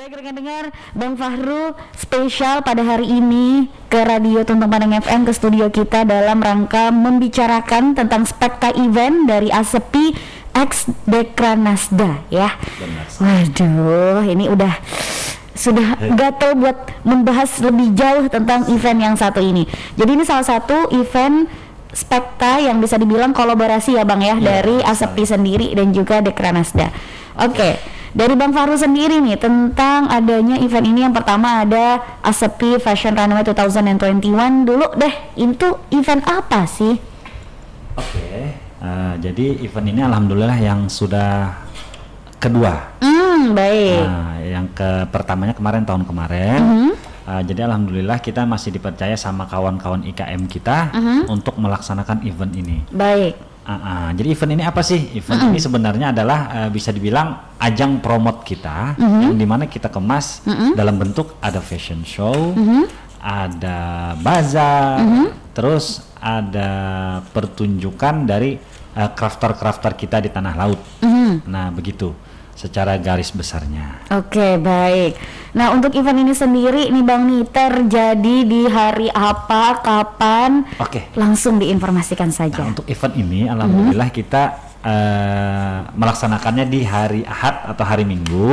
Baik rekan dengar, Bang Fahru spesial pada hari ini ke Radio Tuntung Pandang FM, ke studio kita dalam rangka membicarakan tentang spekta event dari ASEPI X Dekranasda ya. Waduh, ini sudah gatel buat membahas lebih jauh tentang event yang satu ini. Jadi ini salah satu event spekta yang bisa dibilang kolaborasi ya Bang ya, dari ASEPI sendiri dan juga Dekranasda. Oke. Dari Bang Fahru sendiri nih tentang adanya event ini, yang pertama ada ASEPI Fashion Runway 2021 dulu deh, itu event apa sih? Oke, jadi event ini alhamdulillah yang sudah kedua. Baik. Yang pertamanya tahun kemarin. Jadi alhamdulillah kita masih dipercaya sama kawan-kawan IKM kita untuk melaksanakan event ini. Baik. Jadi event ini apa sih? Event ini sebenarnya adalah bisa dibilang ajang promote kita, yang dimana kita kemas dalam bentuk ada fashion show, ada bazar, terus ada pertunjukan dari crafter-crafter kita di tanah laut. Nah begitu secara garis besarnya. Oke, baik. Nah untuk event ini sendiri nih Bang nih terjadi di hari apa, kapan? Oke. Langsung diinformasikan saja. Nah, untuk event ini alhamdulillah kita melaksanakannya di hari Ahad atau hari Minggu,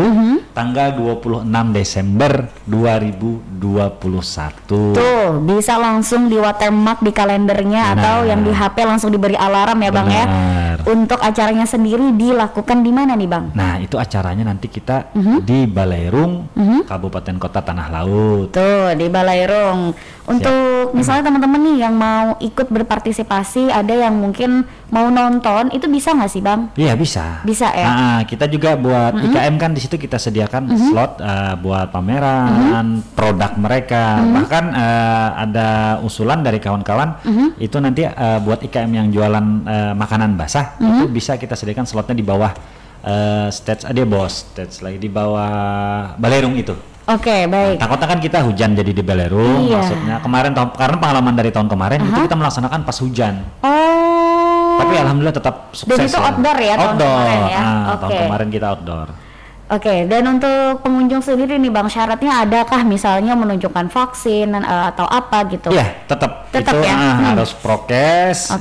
tanggal 26 Desember 2021. Tuh, bisa langsung di watermark di kalendernya. Benar. Atau yang di HP langsung diberi alarm ya Bang. Benar. Ya. Untuk acaranya sendiri dilakukan di mana nih Bang? Nah, itu acaranya nanti kita di Balairung, Kabupaten Kota Tanah Laut. Tuh, di Balairung. Untuk misalnya teman-teman nih yang mau ikut berpartisipasi, ada yang mungkin mau nonton, itu bisa nggak sih Bang? Iya bisa. Bisa ya. Kita juga buat IKM kan di situ kita sediakan slot buat pameran produk mereka. Bahkan ada usulan dari kawan-kawan itu nanti buat IKM yang jualan makanan basah itu bisa kita sediakan slotnya di bawah stage, dia bos stage lagi di bawah Balairung itu. Oke, baik. Takutnya kan kita hujan jadi di Balairung, maksudnya kemarin karena pengalaman dari tahun kemarin itu kita melaksanakan pas hujan. Tapi alhamdulillah tetap sukses. Dan itu outdoor ya tahun kemarin ya. Tahun kemarin kita outdoor. Oke, dan untuk pengunjung sendiri nih Bang, syaratnya adakah misalnya menunjukkan vaksin atau apa gitu? Iya, tetap itu ya? Harus prokes,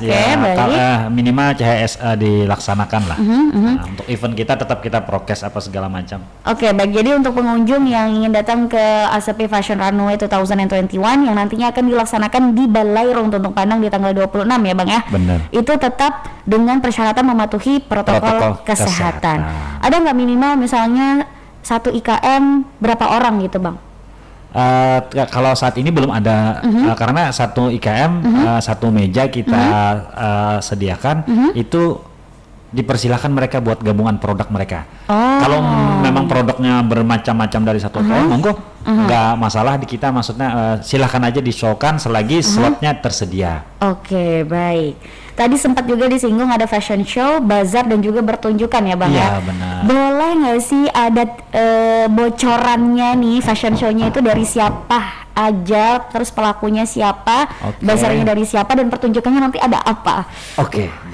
minimal CHSA dilaksanakan lah. Untuk event kita tetap kita prokes apa segala macam. Oke, baik. Jadi untuk pengunjung yang ingin datang ke ASEPI Fashion Runway 2021 yang nantinya akan dilaksanakan di Balairung Tuntung Pandang di tanggal 26 ya Bang ya? Benar. Itu tetap dengan persyaratan mematuhi protokol kesehatan. Ada nggak minimal misalnya satu IKM berapa orang gitu Bang? Kalau saat ini belum ada, karena satu IKM satu meja kita sediakan, itu dipersilahkan mereka buat gabungan produk mereka. Kalau memang produknya bermacam-macam dari satu IKM, monggo nggak masalah di kita, maksudnya silahkan aja di-showkan selagi slotnya tersedia. Oke, baik. Tadi sempat juga disinggung ada fashion show, bazar dan juga bertunjukan ya Bang ya? Iya benar. Boleh nggak sih ada bocorannya nih, fashion show-nya itu dari siapa aja, terus pelakunya siapa, bazarnya dari siapa, dan pertunjukannya nanti ada apa?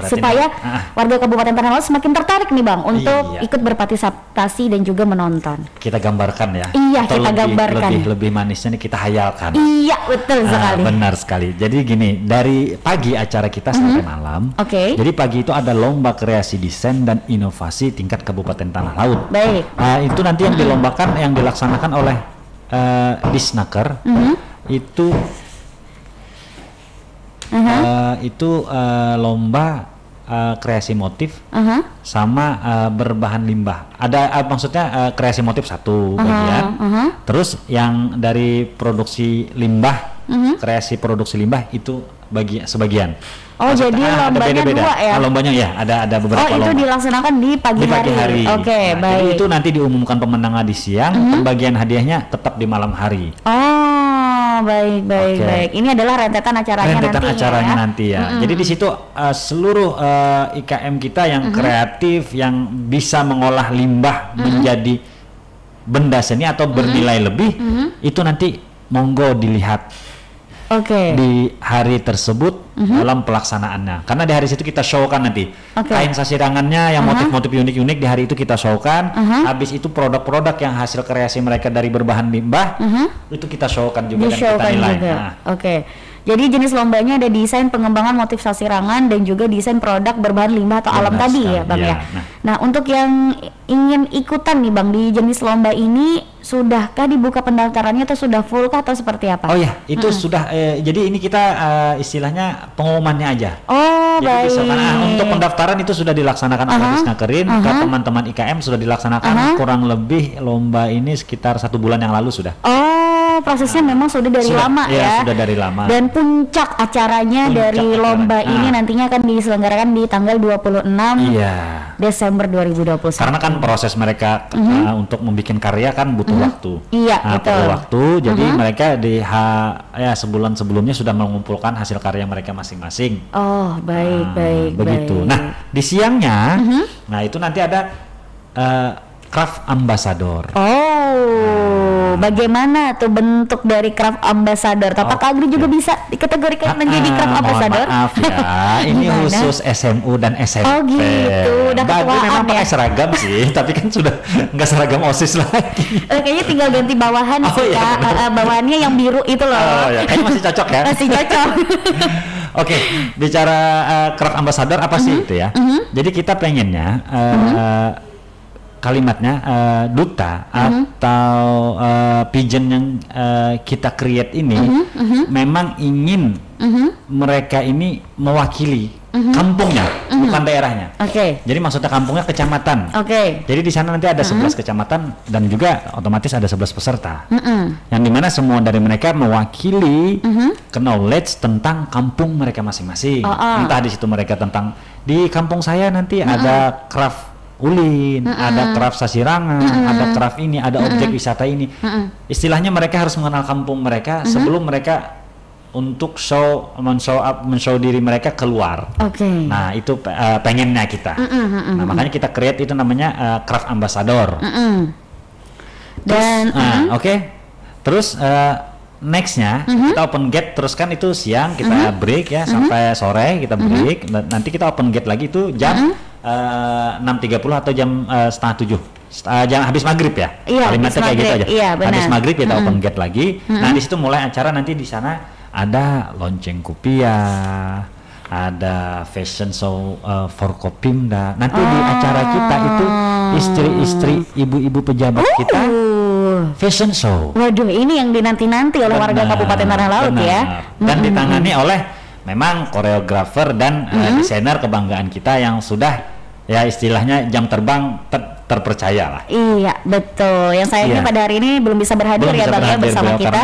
Supaya warga Kabupaten Tanah Laut semakin tertarik nih Bang untuk ikut berpartisipasi dan juga menonton. Kita gambarkan ya. Iya, atau kita gambarkan. Lebih manisnya nih kita hayalkan. Iya, betul sekali. Benar sekali. Jadi gini, dari pagi acara kita sampai malam. Jadi pagi itu ada lomba kreasi desain dan inovasi tingkat Kabupaten Tanah Laut. Baik. Itu nanti yang dilombakan, yang dilaksanakan oleh Disnaker itu lomba kreasi motif sama berbahan limbah. Ada maksudnya kreasi motif satu bagian, terus yang dari produksi limbah, kreasi produksi limbah itu sebagian. Maksudnya, jadi lombanya dua ya? Lombanya ya, ada beberapa lomba. Itu dilaksanakan di pagi hari. Baik. Jadi itu nanti diumumkan pemenangnya di siang, pembagian hadiahnya tetap di malam hari. Baik. Ini adalah rentetan acaranya nanti ya. Jadi di situ seluruh IKM kita yang kreatif, yang bisa mengolah limbah menjadi benda seni atau bernilai lebih, itu nanti monggo dilihat di hari tersebut dalam pelaksanaannya. Karena di hari itu kita showkan nanti kain sasirangannya yang motif-motif unik-unik, di hari itu kita showkan. Habis itu produk-produk yang hasil kreasi mereka dari berbahan limbah itu kita showkan juga dan kita nilai. Jadi jenis lombanya ada desain pengembangan motif sasirangan dan juga desain produk berbahan limbah atau alam tadi ya Bang ya. Nah untuk yang ingin ikutan nih Bang di jenis lomba ini, sudahkah dibuka pendaftarannya atau sudah full kah atau seperti apa? Oh ya, itu sudah. Jadi ini kita istilahnya pengumumannya aja. Jadi untuk pendaftaran itu sudah dilaksanakan oleh Disnakerin, ke teman-teman IKM sudah dilaksanakan kurang lebih lomba ini sekitar 1 bulan yang lalu sudah. Prosesnya memang sudah dari lama ya. Sudah dari lama. Dan puncak acaranya dari lomba ini nantinya akan diselenggarakan di tanggal 26 Desember 2021. Karena kan proses mereka untuk membuat karya kan butuh waktu. Butuh waktu. Jadi mereka sebulan sebelumnya sudah mengumpulkan hasil karya mereka masing-masing. Baik. Begitu. Nah, di siangnya, nah itu nanti ada Craft Ambassador. Bagaimana tuh bentuk dari Craft Ambassador? Apakah Agri juga bisa dikategorikan menjadi Craft Ambassador? Maaf ya, ini khusus SMU dan SMP. Udah ketuaan memang ya? pakai seragam sih, tapi kan sudah nggak seragam OSIS lagi. Kayaknya tinggal ganti bawahan sih Kak. Bawahannya yang biru itu loh. Kayaknya masih cocok ya? Masih cocok. Bicara Craft Ambassador apa sih itu ya? Jadi kita pengennya kalimatnya duta atau pigeon yang kita create ini memang ingin mereka ini mewakili kampungnya, bukan daerahnya. Jadi maksudnya kampungnya kecamatan. Jadi di sana nanti ada 11 kecamatan dan juga otomatis ada 11 peserta. Yang dimana semua dari mereka mewakili knowledge tentang kampung mereka masing-masing. Entah di situ mereka tentang di kampung saya nanti ada craft ulin, ada craft sasirangan, ada craft ini, ada objek wisata ini. Istilahnya mereka harus mengenal kampung mereka sebelum mereka untuk men-show diri mereka keluar. Nah itu pengennya kita. Nah makanya kita create itu namanya Craft Ambassador. Dan terus nextnya kita open gate, terus kan itu siang kita break ya sampai sore kita break. Nanti kita open gate lagi itu jam 6.30 atau jam setengah 7, jam habis maghrib ya. Kalimatnya kayak gitu aja. Habis maghrib kita open gate lagi. Nah di situ mulai acara, nanti di sana ada lonceng Kupiah, ada fashion show Forkopimda. Nanti di acara kita itu istri-istri ibu-ibu pejabat kita fashion show. Waduh, ini yang dinanti-nanti oleh warga Kabupaten Tanah Laut ya. Dan ditangani oleh memang koreografer dan desainer kebanggaan kita yang sudah ya istilahnya jam terbang terpercaya lah. Iya betul. Yang sayangnya pada hari ini belum bisa berhadir ya Bang ya bersama kita.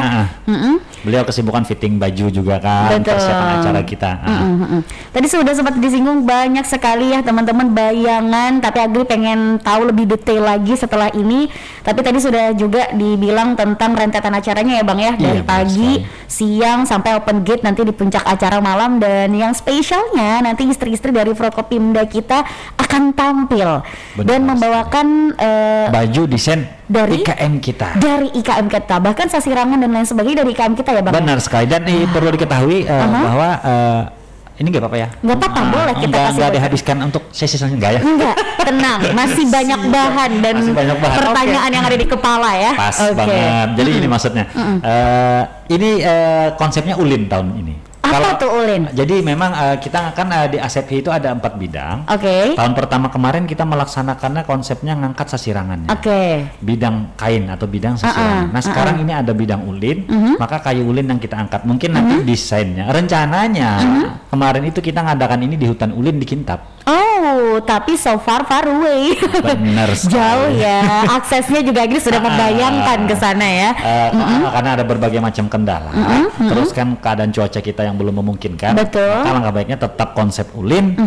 Beliau kesibukan fitting baju juga kan, persiapan acara kita. Tadi sudah sempat disinggung banyak sekali ya teman-teman bayangan, tapi Agri pengen tahu lebih detail lagi setelah ini. Tapi tadi sudah juga dibilang tentang rentetan acaranya ya Bang ya, dari pagi, siang sampai open gate nanti di puncak acara malam, dan yang spesialnya nanti istri-istri dari Forkopimda kita akan tampil dan membawakan baju desain dari IKM kita. Dari IKM kita, bahkan sasirangan dan lain sebagainya dari IKM kita ya Bang. Benar sekali, dan perlu diketahui bahwa ini nggak apa-apa ya? Nggak apa-apa, boleh kita kasih. Nggak dihabiskan untuk sesi selanjutnya, nggak ya? Enggak, tenang, masih banyak bahan dan pertanyaan yang ada di kepala ya. Pas banget. Jadi ini maksudnya, ini konsepnya ulin tahun ini. Apa tuh ulin? Jadi memang kita kan di ASEPI itu ada 4 bidang. Tahun pertama kemarin kita melaksanakannya konsepnya ngangkat sasirangannya. Bidang kain atau bidang sasirangan. Nah sekarang ini ada bidang ulin, maka kayu ulin yang kita angkat. Mungkin nanti desainnya, rencananya kemarin itu kita ngadakan ini di hutan ulin di Kintab. Tapi so far away. Benar sekali. Jauh ya. Aksesnya juga Agri sudah membayangkan ke sana ya. Karena ada berbagai macam kendala. Terus kan keadaan cuaca kita yang belum memungkinkan. Maka langkah baiknya tetap konsep ulin,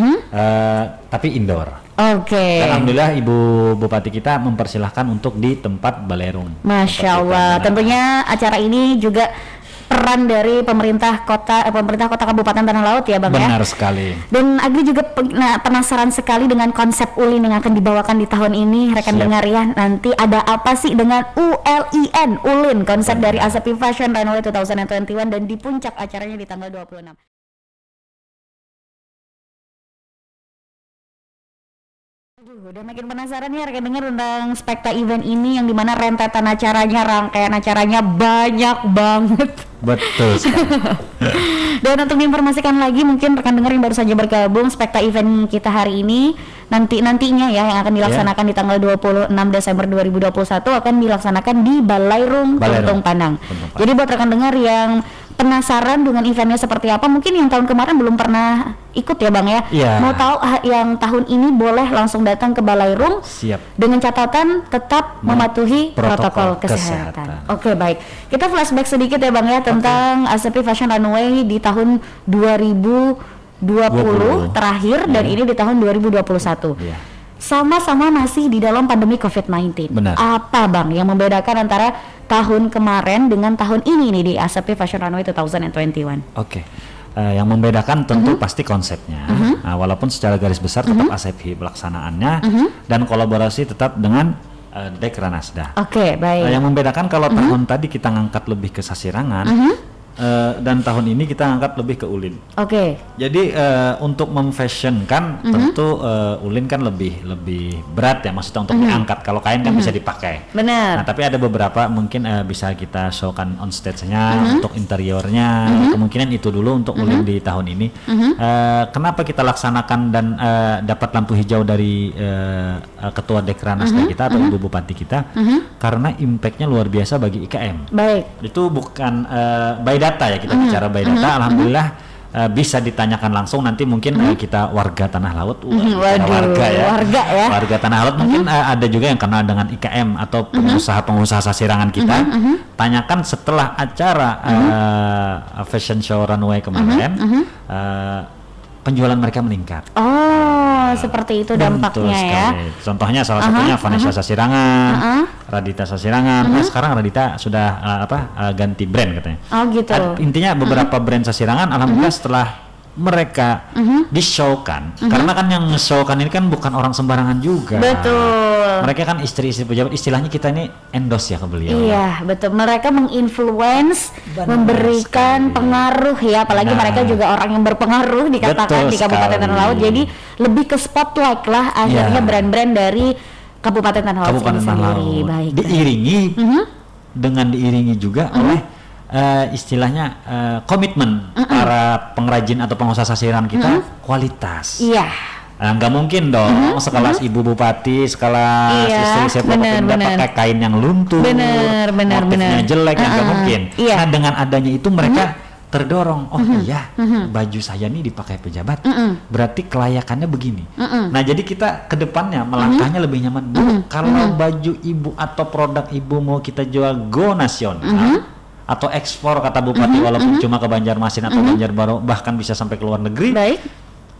tapi indoor. Dan alhamdulillah Ibu Bupati kita mempersilahkan untuk di tempat ballroom. Masya Allah. Tentunya acara ini juga peran dari pemerintah kota Kabupaten Tanah Laut ya Bang. Benar ya. sekali. Dan Agri juga penasaran sekali dengan konsep Ulin yang akan dibawakan di tahun ini. Rekan dengar ya, nanti ada apa sih dengan ULIN, Ulin, konsep dari Asapi Fashion Runway 2021, dan di puncak acaranya di tanggal 26. Aduh, udah makin penasaran ya rekan dengar tentang Spekta Event ini, yang dimana rentetan acaranya, rangkaian acaranya banyak banget. Betul sekali. Dan untuk diinformasikan lagi, mungkin rekan dengar yang baru saja bergabung, Spekta Event kita hari ini nantinya ya, yang akan dilaksanakan di tanggal 26 Desember 2021 akan dilaksanakan di Balairung Tuntung Panang. Jadi buat rekan dengar yang penasaran dengan eventnya seperti apa, mungkin yang tahun kemarin belum pernah ikut ya Bang ya, mau tahu yang tahun ini boleh langsung datang ke Balairung. Siap. Dengan catatan tetap mematuhi protokol kesehatan. Oke, baik. Kita flashback sedikit ya Bang ya tentang Asapi Fashion Runway di tahun 2020 terakhir dan ini di tahun 2021. Sama-sama masih di dalam pandemi COVID-19. Benar. Apa Bang yang membedakan antara tahun kemarin dengan tahun ini nih di Asapi Fashion Runway 2021? Oke. Yang membedakan tentu pasti konsepnya. Walaupun secara garis besar tetap Asapi pelaksanaannya dan kolaborasi tetap dengan Dekranasda. Oke, baik. Yang membedakan kalau tahun tadi kita ngangkat lebih ke Sasirangan, dan tahun ini kita angkat lebih ke Ulin. Oke. Jadi untuk memfashionkan tentu Ulin kan lebih berat ya, maksudnya untuk diangkat. Kalau kain kan bisa dipakai. Benar. Nah, tapi ada beberapa mungkin bisa kita showkan on stage-nya untuk interiornya. Kemungkinan itu dulu untuk Ulin di tahun ini. Kenapa kita laksanakan dan dapat lampu hijau dari Ketua Dekranasda kita atau Ibu Bupati kita? Karena impact-nya luar biasa bagi IKM. Baik. Itu bukan by data ya, kita bicara by data. Alhamdulillah bisa ditanyakan langsung nanti mungkin kita warga Tanah Laut. Warga Tanah Laut mungkin ada juga yang kenal dengan IKM atau pengusaha Sasirangan kita. Tanyakan setelah acara fashion show runway kemarin, penjualan mereka meningkat. Seperti itu dampaknya ya. Contohnya salah satunya Vanessa Sasirangan, Radita Sasirangan. Sekarang Radita sudah ganti brand katanya. Gitu. Intinya beberapa brand Sasirangan alhamdulillah setelah mereka di-showkan, karena kan yang nge-showkan ini kan bukan orang sembarangan juga. Betul. Mereka kan istri-istri pejabat, istilahnya kita ini endorse ya ke beliau. Iya, betul. Mereka menginfluence, memberikan pengaruh ya, apalagi mereka juga orang yang berpengaruh dikatakan di Kabupaten Tanah Laut. Jadi lebih ke spotlight lah akhirnya brand-brand dari Kabupaten Tanah Laut sendiri. Baik. Diiringi juga oleh istilahnya komitmen para pengrajin atau pengusaha sasiran kita, kualitas. Iya. Nggak mungkin dong sekelas Ibu Bupati, sekelas istri saya pakai kain yang luntur, motifnya jelek, yang nggak mungkin. Nah dengan adanya itu mereka terdorong, baju saya nih dipakai pejabat, berarti kelayakannya begini. Nah jadi kita ke depannya melangkahnya lebih nyaman. Kalau baju Ibu atau produk Ibu mau kita jual go nasional atau ekspor kata Bupati, walaupun cuma ke Banjarmasin atau Banjarbaru, bahkan bisa sampai ke luar negeri,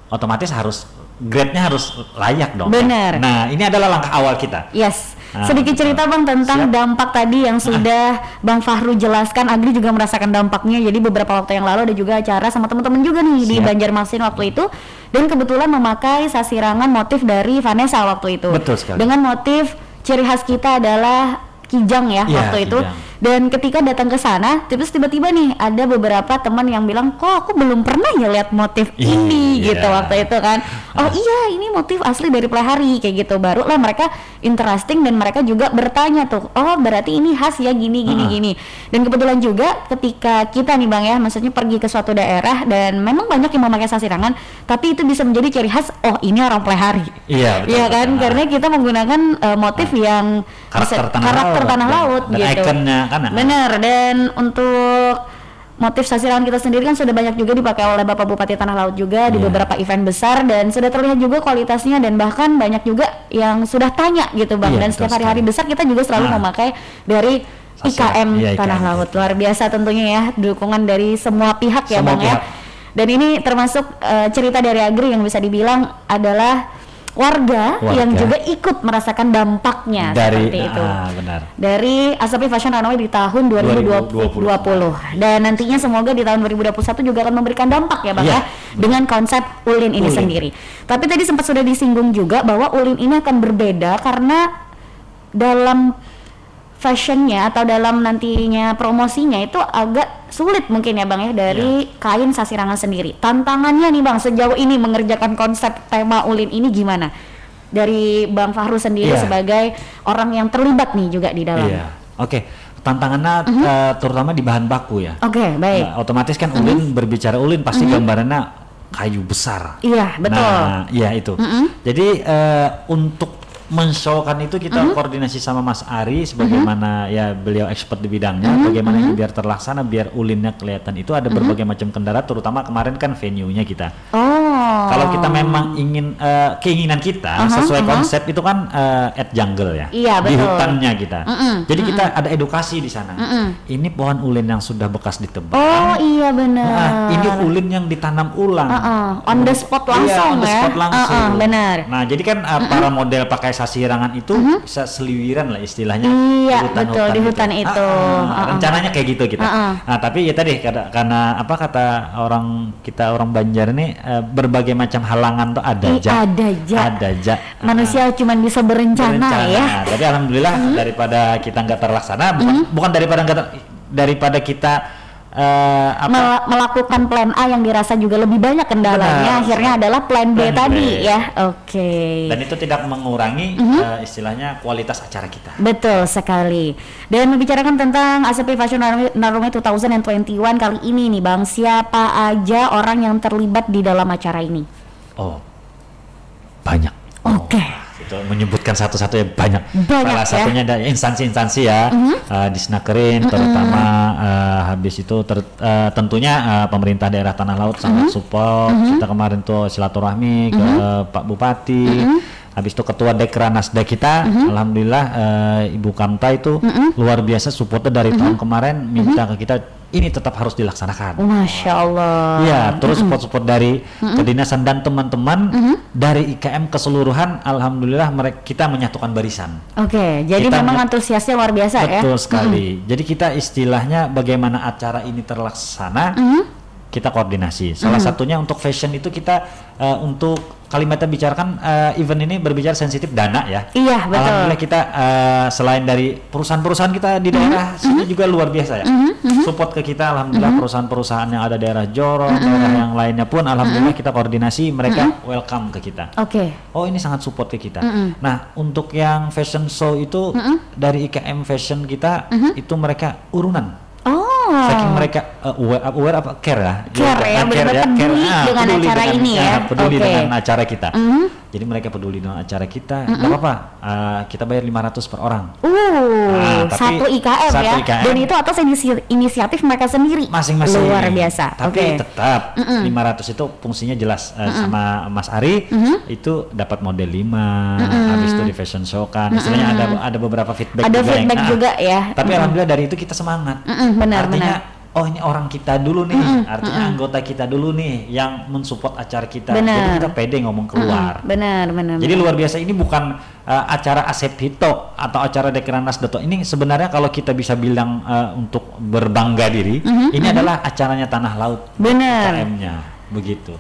otomatis harus grade-nya harus layak dong. Benar. Nah ini adalah langkah awal kita. Yes. Sedikit cerita Bang tentang dampak tadi yang sudah Bang Fahru jelaskan. Agri juga merasakan dampaknya. Jadi beberapa waktu yang lalu ada juga acara sama teman-teman juga nih di Banjarmasin waktu itu, dan kebetulan memakai sasirangan motif dari Vanessa waktu itu. Betul sekali. Dengan motif ciri khas kita adalah kijang ya waktu itu. Dan ketika datang ke sana, terus tiba-tiba nih ada beberapa teman yang bilang, kok aku belum pernah ya lihat motif ini gitu waktu itu kan. Oh iya, ini motif asli dari Plehari kayak gitu. Baru lah mereka interesting dan mereka juga bertanya tuh, oh berarti ini khas ya gini. Dan kebetulan juga ketika kita nih Bang ya, maksudnya pergi ke suatu daerah dan memang banyak yang memakai sasirangan, tapi itu bisa menjadi ciri khas, oh ini orang Plehari. Iya kan, karena kita menggunakan motif yang karakter tanah laut dan gitu. Ikonnya kan. Benar, dan untuk motif sasirangan kita sendiri kan sudah banyak juga dipakai oleh Bapak Bupati Tanah Laut juga di beberapa event besar, dan sudah terlihat juga kualitasnya, dan bahkan banyak juga yang sudah tanya gitu Bang. Dan setiap hari-hari besar kita juga selalu memakai dari IKM Tanah Laut. Luar biasa tentunya ya, dukungan dari semua pihak ya Bang ya. Dan ini termasuk cerita dari Agri yang bisa dibilang adalah warga yang juga ikut merasakan dampaknya dari, seperti itu. Benar. Dari Asapi Fashion Runway di tahun 2020. Dan nantinya semoga di tahun 2021 juga akan memberikan dampak ya Bang ya, dengan konsep Ulin ini sendiri. Tapi tadi sempat sudah disinggung juga bahwa Ulin ini akan berbeda karena dalam fashionnya atau dalam nantinya promosinya itu agak sulit mungkin ya Bang ya dari kain Sasirangan sendiri. Tantangannya nih Bang sejauh ini mengerjakan konsep tema Ulin ini gimana? Dari Bang Fahru sendiri sebagai orang yang terlibat nih juga di dalam. Oke. Tantangannya terutama di bahan baku ya. Oke, baik. Nah, otomatis kan Ulin berbicara Ulin pasti gambarannya kayu besar. Iya, betul. Nah, iya itu. Jadi untuk menshowkan itu kita koordinasi sama Mas Ari sebagaimana ya beliau expert di bidangnya, bagaimana ini biar terlaksana, biar Ulinnya kelihatan. Itu ada berbagai macam kendaraan, terutama kemarin kan venue-nya kita. Kalau kita memang ingin keinginan kita sesuai konsep itu kan at jungle ya, di hutannya kita. Jadi kita ada edukasi di sana. Ini pohon ulin yang sudah bekas ditebang. Oh iya benar. Nah, ini ulin yang ditanam ulang. On the spot langsung on the spot langsung. Benar. Nah jadi kan para model pakai Sasirangan itu bisa seliwiran lah istilahnya. Iya betul di hutan itu. Rencananya kayak gitu kita. Nah tapi ya tadi karena apa kata orang kita orang Banjar ini berbagai macam halangan tuh ada aja. Manusia cuma bisa berencana ya. Tapi alhamdulillah daripada kita nggak terlaksana, bukan daripada kita melakukan plan A yang dirasa juga lebih banyak kendalanya, akhirnya adalah plan B tadi ya. Oke. Dan itu tidak mengurangi istilahnya kualitas acara kita. Betul sekali. Dan membicarakan tentang Asapi Fashion Runway 2021 kali ini nih Bang, siapa aja orang yang terlibat di dalam acara ini? Oh, banyak. Oke. Itu menyebutkan satu-satu ya banyak. Salah ya? satunya ada instansi-instansi ya, di Snakerin terutama habis itu tentunya pemerintah daerah Tanah Laut sangat support. Kita kemarin tuh silaturahmi ke Pak Bupati. Habis itu ketua Dekranasda kita, alhamdulillah Ibu Kamta itu luar biasa supportnya dari tahun kemarin, minta ke kita ini tetap harus dilaksanakan. Masya Allah. Iya, terus support dari kedinasan dan teman-teman dari IKM keseluruhan, alhamdulillah kita menyatukan barisan. Oke, jadi kita memang antusiasnya luar biasa ya. Betul sekali. Jadi kita istilahnya bagaimana acara ini terlaksana, kita koordinasi. Salah satunya untuk fashion itu kita untuk kalimatnya bicarakan event ini berbicara sensitif dana ya. Iya betul. Alhamdulillah kita selain dari perusahaan-perusahaan kita di daerah sini juga luar biasa ya. Support ke kita alhamdulillah perusahaan-perusahaan yang ada daerah Jorong, daerah yang lainnya pun alhamdulillah kita koordinasi mereka welcome ke kita. Oke. Oh ini sangat support ke kita. Nah untuk yang fashion show itu dari IKM Fashion kita itu mereka urunan. Saking mereka aware apa care ya? Care ya, benar-benar peduli dengan acara ini ya. Peduli dengan acara kita. Jadi mereka peduli dengan acara kita. Gak apa-apa, kita bayar 500 per orang. Satu IKM ya. IKM. Dan itu atas inisiatif mereka sendiri. Masing-masing. Luar biasa. Tapi tetap 500 itu fungsinya jelas sama Mas Ari itu dapat model 5. Habis itu di fashion show kan. Istilahnya ada beberapa feedback. Ada feedback juga ya. Tapi alhamdulillah dari itu kita semangat. Artinya oh ini orang kita dulu nih, artinya anggota kita dulu nih yang mensupport acara kita. Jadi kita pede ngomong keluar. Benar. Jadi luar biasa, ini bukan acara Asep Hito atau acara Dekranasda. Ini sebenarnya kalau kita bisa bilang untuk berbangga diri, ini adalah acaranya Tanah Laut. Benar. UKM-nya begitu.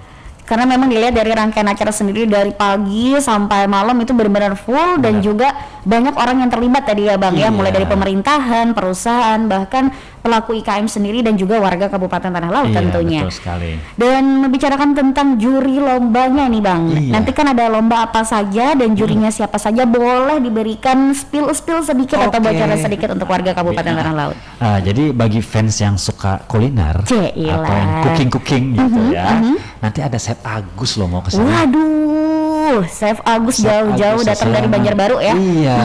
Karena memang dilihat dari rangkaian acara sendiri dari pagi sampai malam itu benar-benar full dan juga banyak orang yang terlibat tadi ya Bang ya, mulai dari pemerintahan, perusahaan, bahkan pelaku IKM sendiri dan juga warga Kabupaten Tanah Laut tentunya. Betul sekali. Dan membicarakan tentang juri lombanya nih Bang. Nanti kan ada lomba apa saja dan jurinya siapa saja, boleh diberikan spill sedikit atau bocoran sedikit untuk warga Kabupaten Tanah Laut. Jadi bagi fans yang suka kuliner atau yang cooking gitu ya, nanti ada Chef Agus loh mau kesana. Waduh, Chef Agus jauh-jauh datang dari Banjarbaru ya. Iya,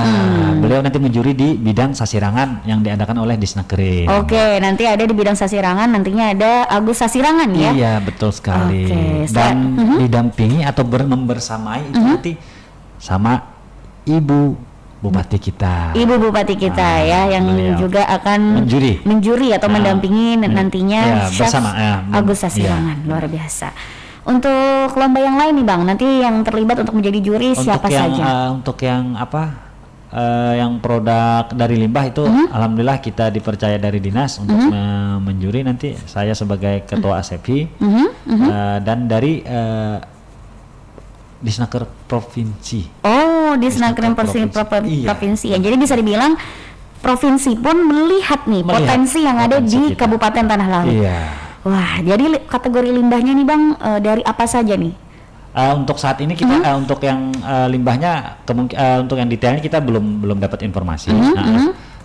beliau nanti menjuri di bidang Sasirangan yang diadakan oleh Disnakerin. Oke, nanti ada di bidang Sasirangan, nantinya ada Agus Sasirangan ya. Iya, betul sekali. Dan didampingi atau membersamai itu nanti sama Ibu Bupati kita. Ibu Bupati kita ya, yang juga akan menjuri atau mendampingi nantinya Chef Agus Sasirangan. Luar biasa. Untuk lomba yang lain nih Bang, nanti yang terlibat untuk menjadi juri siapa saja? Untuk yang yang produk dari limbah itu alhamdulillah kita dipercaya dari dinas untuk menjuri. Nanti saya sebagai ketua ASEPI dan dari Disnaker provinsi. Oh, Disnaker provinsi ya. Jadi bisa dibilang provinsi pun melihat potensi yang ada di kita. Kabupaten Tanah Laut. Iya. Wah, jadi kategori limbahnya nih Bang dari apa saja nih? Untuk saat ini kita untuk yang limbahnya untuk yang detailnya kita belum dapat informasi.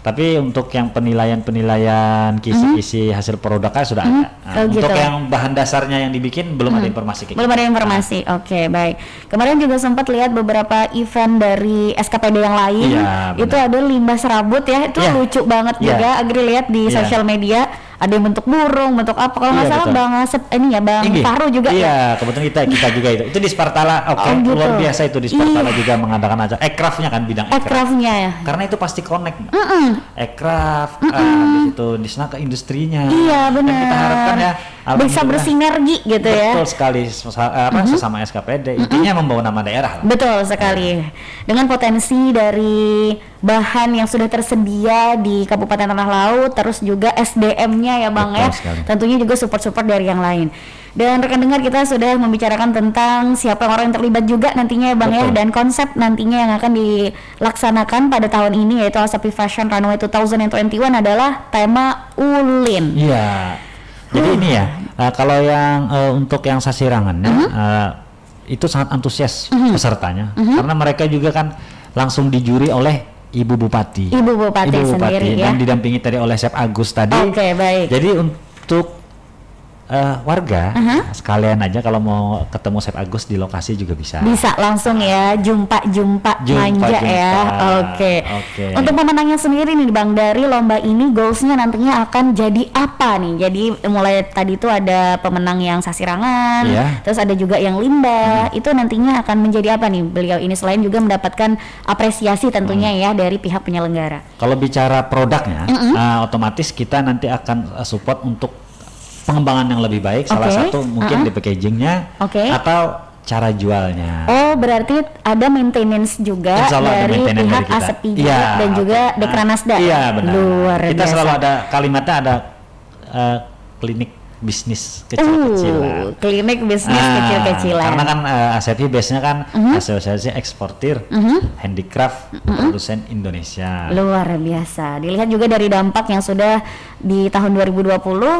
Tapi untuk yang penilaian kisi-kisi hasil produknya sudah ada. Untuk yang bahan dasarnya yang dibikin belum ada informasi. Belum ada informasi. Oke, baik. Kemarin juga sempat lihat beberapa event dari SKPD yang lain. Itu ada limbah serabut ya. Itu lucu banget juga. Agri lihat di sosial media. Ada yang bentuk burung, bentuk apa? Kalau nggak salah Bang Bang Fahru juga. Iya, kebetulan kita juga itu di Spartala. Gitu. Luar biasa itu di Spartala juga mengadakan acara aircraftnya kan, bidang aircraftnya ya. Karena itu pasti connect. Aircraft, habis itu disna ke industrinya. Iya benar. Dan kita harapkan ya bisa bersinergi gitu ya. Betul sekali sesama SKPD. Intinya membawa nama daerah. Betul sekali. Dengan potensi dari bahan yang sudah tersedia di Kabupaten Tanah Laut, terus juga SDM-nya ya Bang ya. Tentunya juga support dari yang lain. Dan rekan dengar, kita sudah membicarakan tentang siapa orang yang terlibat juga nantinya ya Bang ya, dan konsep nantinya yang akan dilaksanakan pada tahun ini yaitu ASEPI Fashion Runway 2021 adalah tema Ulin. Iya. Jadi ini ya, kalau yang untuk yang sasirangannya itu sangat antusias pesertanya, karena mereka juga kan langsung dijuri oleh Ibu Bupati sendiri ya, dan didampingi tadi oleh Chef Agus tadi. Oke, baik. Jadi untuk warga sekalian aja kalau mau ketemu Chef Agus di lokasi juga bisa langsung ya, jumpa manja ya. Oke. Untuk pemenangnya sendiri nih Bang, dari lomba ini goalsnya nantinya akan jadi apa nih? Jadi mulai tadi itu ada pemenang yang sasirangan, terus ada juga yang limbah. Itu nantinya akan menjadi apa nih beliau ini, selain juga mendapatkan apresiasi tentunya ya dari pihak penyelenggara? Kalau bicara produknya, otomatis kita nanti akan support untuk pengembangan yang lebih baik. Salah satu mungkin di packagingnya atau cara jualnya. Oh, berarti ada maintenance juga dari pihak ASEPI dan juga Dekranasda. Iya, benar. Luar kita biasa. selalu ada kalimatnya, ada klinik bisnis kecil-kecilan. Klinik bisnis kecil-kecilan. Karena kan ASEPI biasanya kan asosiasi eksportir handicraft produsen Indonesia. Luar biasa. Dilihat juga dari dampak yang sudah di tahun 2020.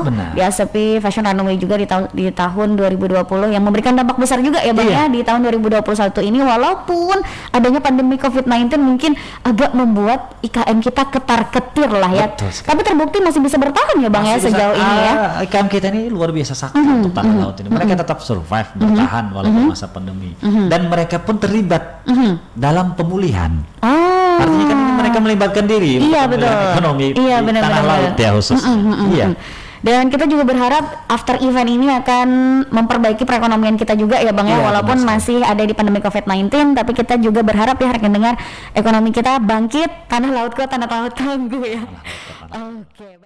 Benar. Di ASEPI Fashion Runway juga di tahun 2020 yang memberikan dampak besar juga ya Bang ya di tahun 2021 ini, walaupun adanya pandemi COVID-19 mungkin agak membuat IKM kita ketar-ketir lah ya. Tapi terbukti masih bisa bertahan ya Bang ya sejauh ini ya. IKM kita ini luar biasa sakti untuk Tanah Laut ini. Mereka tetap survive, bertahan walaupun masa pandemi. Dan mereka pun terlibat dalam pemulihan. Artinya kan mereka melibatkan diri untuk ekonomi Tanah Laut ya khusus. Dan kita juga berharap after event ini akan memperbaiki perekonomian kita juga ya Bang ya, walaupun masih ada di pandemi COVID-19, tapi kita juga berharap ya rekan dengar, ekonomi kita bangkit, tanah laut kuat, tanah laut tangguh ya. Oke.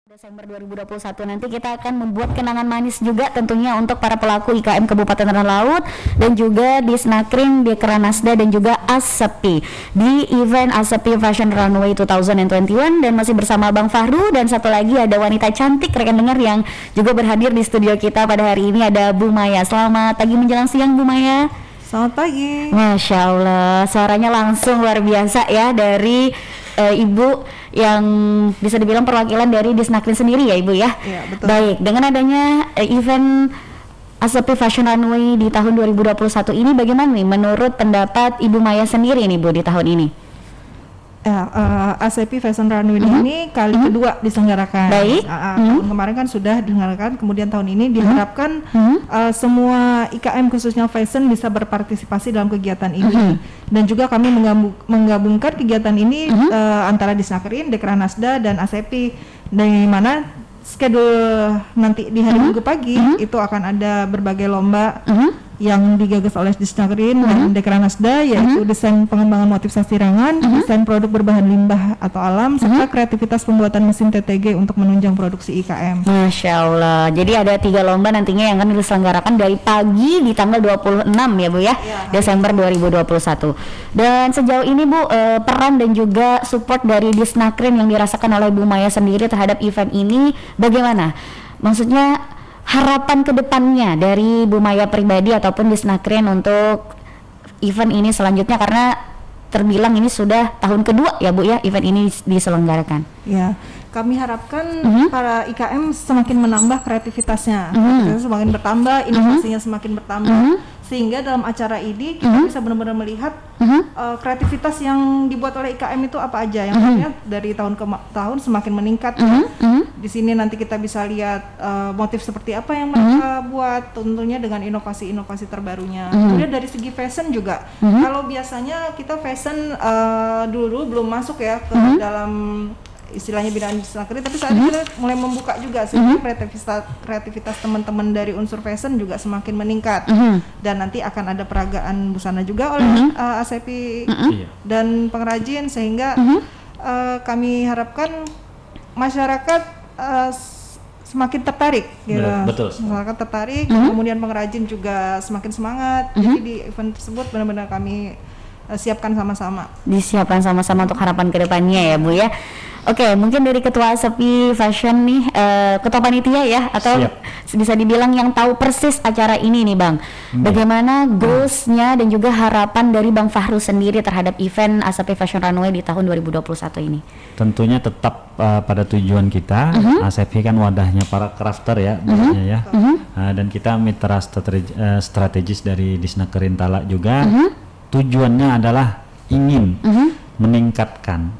Desember 2021 nanti kita akan membuat kenangan manis juga tentunya untuk para pelaku IKM Kabupaten Tanah Laut dan juga di Snakring, di Dekranasda dan juga ASEPI di event ASEPI Fashion Runway 2021. Dan masih bersama Bang Fahru, dan satu lagi ada wanita cantik rekan dengar yang juga berhadir di studio kita pada hari ini, ada Bu Maya. Selamat pagi menjelang siang Bu Maya. Selamat pagi. Masya Allah, suaranya langsung luar biasa ya dari Ibu yang bisa dibilang perwakilan dari Disnaker sendiri ya Ibu ya. Iya, betul. Baik, dengan adanya event ASEPI Fashion Runway di tahun 2021 ini, bagaimana nih menurut pendapat Ibu Maya sendiri nih Bu di tahun ini? ASEPI Fashion Runway ini kali kedua diselenggarakan. Baik. Tahun kemarin kan sudah diselenggarakan, kemudian tahun ini diharapkan semua IKM khususnya fashion bisa berpartisipasi dalam kegiatan ini. Dan juga kami menggabungkan kegiatan ini antara Disnakerin, Dekranasda dan ASEPI, dari mana schedule nanti di hari Minggu pagi itu akan ada berbagai lomba yang digagas oleh Disnagrin dan Dekranasda, yaitu desain pengembangan motif sasirangan, desain produk berbahan limbah atau alam, serta kreativitas pembuatan mesin TTG untuk menunjang produksi IKM. Masya Allah. Jadi ada 3 lomba nantinya yang akan diselenggarakan dari pagi di tanggal 26 ya Bu ya, Desember 2021. Dan sejauh ini Bu, peran dan juga support dari Disnagrin yang dirasakan oleh Bu Maya sendiri terhadap event ini bagaimana? Maksudnya harapan kedepannya dari Bu Maya pribadi ataupun Disnagrin untuk event ini selanjutnya, karena terbilang ini sudah tahun kedua ya Bu ya event ini diselenggarakan. Ya, kami harapkan para IKM semakin menambah kreativitasnya, semakin bertambah, inovasinya semakin bertambah, sehingga dalam acara ini kita bisa benar-benar melihat kreativitas yang dibuat oleh IKM itu apa aja, yang artinya dari tahun ke tahun semakin meningkat. Di sini nanti kita bisa lihat motif seperti apa yang mereka buat, tentunya dengan inovasi-inovasi terbarunya. Kemudian dari segi fashion juga, kalau biasanya kita fashion dulu belum masuk ya ke dalam istilahnya binaan Disnagrin, tapi saat ini kita mulai membuka juga sehingga kreativitas teman-teman dari unsur fashion juga semakin meningkat. Dan nanti akan ada peragaan busana juga oleh ASEPI dan pengrajin, sehingga kami harapkan masyarakat semakin tertarik gitu. Betul. Masyarakat tertarik, kemudian pengrajin juga semakin semangat. Jadi di event tersebut benar-benar kami siapkan sama-sama. Disiapkan sama-sama untuk harapan kedepannya ya Bu ya. Oke, mungkin dari Ketua ASEPI Fashion nih, Ketua Panitia ya, atau bisa dibilang yang tahu persis acara ini nih Bang. Bagaimana goals-nya dan juga harapan dari Bang Fahru sendiri terhadap event ASEPI Fashion Runway di tahun 2021 ini? Tentunya tetap pada tujuan kita. ASEPI kan wadahnya para crafter ya, ya. Dan kita mitra strategis dari Disnagrin Talak juga. Tujuannya adalah ingin meningkatkan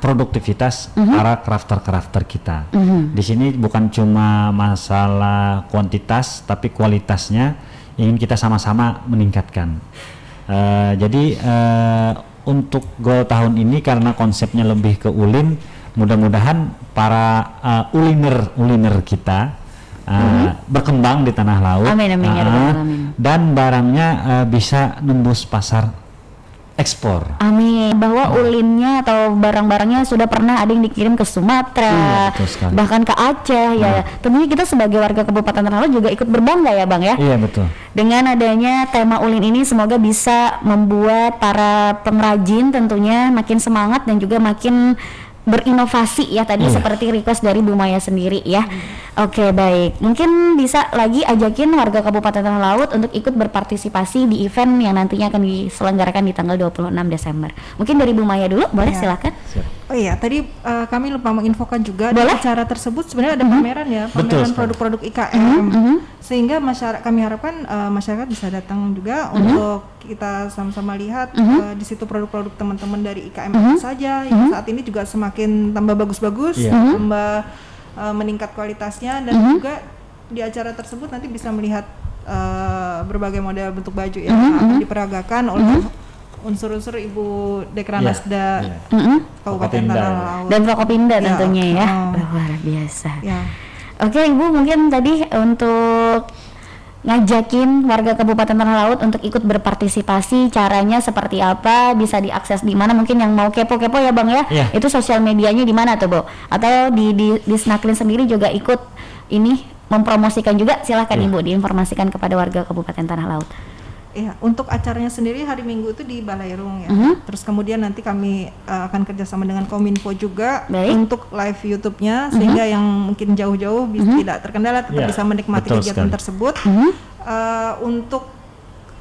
produktivitas para crafter-crafter kita. Di sini bukan cuma masalah kuantitas, tapi kualitasnya ingin kita sama-sama meningkatkan. Jadi untuk goal tahun ini karena konsepnya lebih ke ulin, mudah-mudahan para uliner kita berkembang di tanah laut. Amin, amin, ya Rabbal Alamin. Dan barangnya bisa nembus pasar ekspor. Amin. Bahwa ulinnya atau barang-barangnya sudah pernah ada yang dikirim ke Sumatera, bahkan ke Aceh ya. Tentunya kita sebagai warga Kabupaten Tanah Laut juga ikut berbangga ya Bang ya. Iya betul. Dengan adanya tema ulin ini semoga bisa membuat para pengrajin tentunya makin semangat dan juga makin berinovasi ya tadi seperti request dari Bu Maya sendiri ya. Oke, baik. Mungkin bisa lagi ajakin warga Kabupaten Tanah Laut untuk ikut berpartisipasi di event yang nantinya akan diselenggarakan di tanggal 26 Desember. Mungkin dari Bu Maya dulu, boleh silakan. Oh iya, tadi kami lupa menginfokan juga di acara tersebut sebenarnya ada pameran ya, pameran produk-produk IKM. Sehingga kami harapkan masyarakat bisa datang juga untuk kita sama-sama lihat di situ produk-produk teman-teman dari IKM apa saja yang saat ini juga semakin tambah bagus-bagus, tambah meningkat kualitasnya, dan juga di acara tersebut nanti bisa melihat berbagai model bentuk baju yang akan diperagakan oleh unsur-unsur Ibu Dekranasda Kabupaten Tanah Laut dan Prokopimda tentunya ya. Luar biasa. Oke Ibu, mungkin tadi untuk ngajakin warga Kabupaten Tanah Laut untuk ikut berpartisipasi, caranya seperti apa, bisa diakses di mana? Mungkin yang mau kepo-kepo ya Bang ya, itu sosial medianya di mana tuh Bu? Atau di Disnagrin sendiri juga ikut ini mempromosikan juga, silahkan Ibu diinformasikan kepada warga Kabupaten Tanah Laut. Ya, untuk acaranya sendiri hari Minggu itu di Balairung ya. Terus kemudian nanti kami akan kerjasama dengan Kominfo juga untuk live YouTube-nya, sehingga yang mungkin jauh-jauh tidak terkendala tetap bisa menikmati kegiatan tersebut. Untuk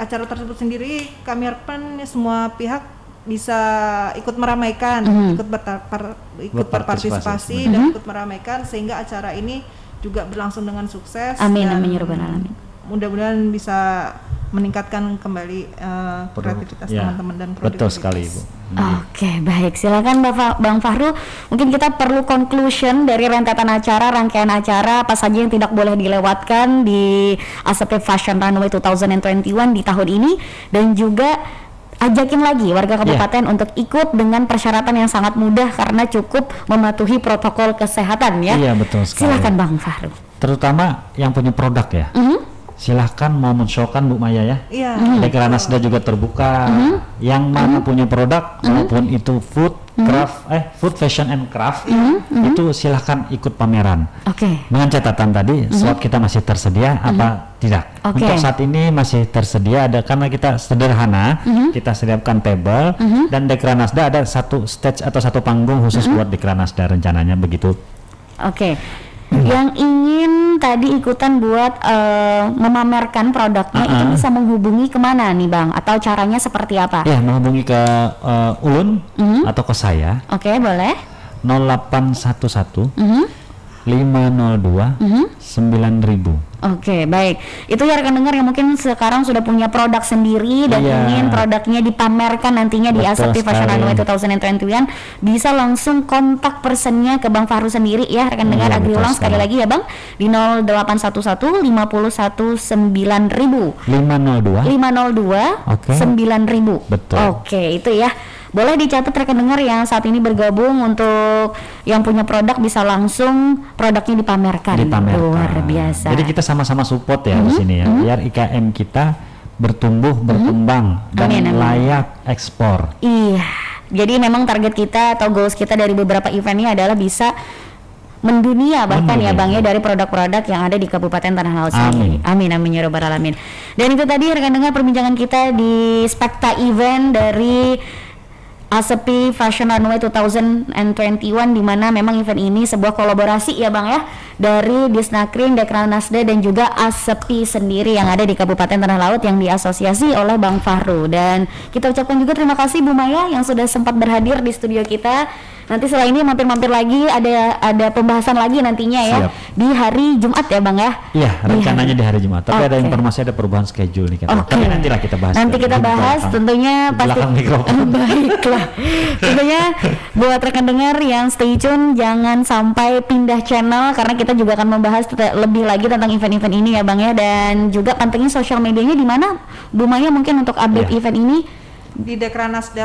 acara tersebut sendiri kami harapkan semua pihak bisa ikut meramaikan, ikut berpartisipasi dan ikut meramaikan sehingga acara ini juga berlangsung dengan sukses. Amin, amin ya Rabbal Alamin. Mudah-mudahan bisa meningkatkan kembali kreativitas teman-teman dan produktivitas. Betul sekali Ibu. Oke, baik. Silakan Bang Fahru. Mungkin kita perlu conclusion dari rentetan acara, rangkaian acara apa saja yang tidak boleh dilewatkan di ASEPI Fashion Runway 2021 di tahun ini, dan juga ajakin lagi warga kabupaten untuk ikut dengan persyaratan yang sangat mudah karena cukup mematuhi protokol kesehatan ya. Iya betul sekali. Silakan Bang Fahru. Terutama yang punya produk ya. silahkan mau men-showkan Bu Maya ya. Iya. Dekranasda juga terbuka. Yang mana punya produk, walaupun itu food, craft, food, fashion and craft, itu silahkan ikut pameran. Oke. Dengan catatan tadi, slot kita masih tersedia apa tidak? Oke. Untuk saat ini masih tersedia, ada karena kita sederhana, kita siapkan table dan Dekranasda ada satu stage atau satu panggung khusus buat Dekranasda rencananya begitu. Oke. Yang ingin tadi ikutan buat memamerkan produknya itu bisa menghubungi kemana nih Bang? Atau caranya seperti apa? Ya, menghubungi ke Ulun atau ke saya. Oke, boleh. 0811 502 9000. Oke, baik. Itu ya rekan dengar yang mungkin sekarang sudah punya produk sendiri dan ingin produknya dipamerkan nantinya di Asepti Fashion Runway 2021, bisa langsung kontak personnya ke Bang Fahru sendiri ya rekan dengar. Agri ulang sekali lagi ya Bang, di 0811 51 9000 502 9000. Betul. Oke, itu ya. Boleh dicatat rekan dengar yang saat ini bergabung, untuk yang punya produk bisa langsung produknya dipamerkan. Luar biasa. Jadi kita sama-sama support ya di sini ya, biar IKM kita bertumbuh, berkembang dan layak ekspor. Iya. Jadi memang target kita atau goals kita dari beberapa event ini adalah bisa mendunia bahkan ya Bang ya, dari produk-produk yang ada di Kabupaten Tanah Laut sini. Amin amin ya robbal alamin. Dan itu tadi rekan dengar perbincangan kita di Spekta Event dari Asepti Fashion Runway 2021, di mana memang event ini sebuah kolaborasi ya Bang ya, dari Disnakrin, Dekranasda dan juga Asepti sendiri yang ada di Kabupaten Tanah Laut yang diasosiasi oleh Bang Fahru. Dan kita ucapkan juga terima kasih Bu Maya yang sudah sempat berhadir di studio kita. Nanti setelah ini mampir-mampir lagi, ada pembahasan lagi nantinya ya. Siap. Di hari Jumat ya Bang ya. Iya, rencananya di hari Jumat. Tapi ada informasi, ada perubahan schedule nih kan. Tapi nantilah kita bahas. Nanti kita bahas tentunya pasti. Baiklah. Tentunya buat rekan dengar yang stay tune, jangan sampai pindah channel karena kita juga akan membahas lebih lagi tentang event-event ini ya Bang ya. Dan juga pantengin sosial medianya di mana Bu Maya mungkin untuk update event ini Di Dekranasda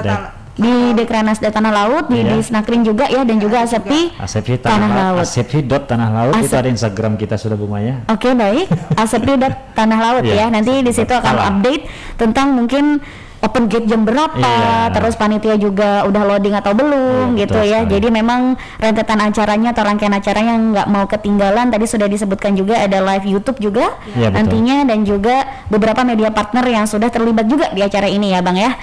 di Dekranasda Tanah Laut, di Disnakrin juga ya, dan juga Asepti Tanah Laut. Asepti.Tanah Laut itu ada Instagram kita sudah Bu Maya. Oke, baik. Asepti.Tanah Laut ya. Nanti di situ akan update tentang mungkin open gate jam berapa, terus panitia juga udah loading atau belum gitu ya. Jadi memang rentetan acaranya atau rangkaian acaranya nggak mau ketinggalan. Tadi sudah disebutkan juga ada live YouTube juga nantinya, dan juga beberapa media partner yang sudah terlibat juga di acara ini ya Bang ya.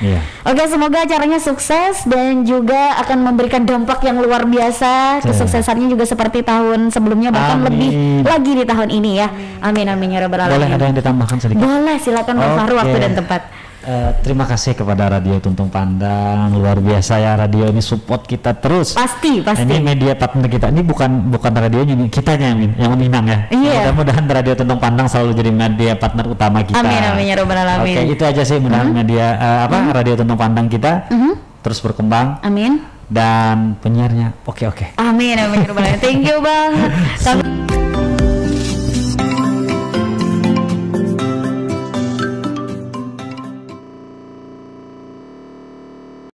Oke, semoga acaranya sukses dan juga akan memberikan dampak yang luar biasa. Kesuksesannya juga seperti tahun sebelumnya, bahkan lebih lagi di tahun ini ya. Amin amin ya rabbal alamin. Boleh ada yang ditambahkan sedikit? Boleh, silakan Bang Fahru, waktu dan tempat. Terima kasih kepada Radio Tuntung Pandang, luar biasa ya, radio ini support kita terus. Pasti. Ini media partner kita, ini bukan radionya, ini kitanya yang meminang ya. Mudah-mudahan Radio Tuntung Pandang selalu jadi media partner utama kita. Amin amin ya robbal alamin. Oke, itu aja sih, mudah-mudahan media Radio Tuntung Pandang kita terus berkembang. Amin. Dan penyiarnya oke. Amin amin ya robbal alamin. Thank you Bang.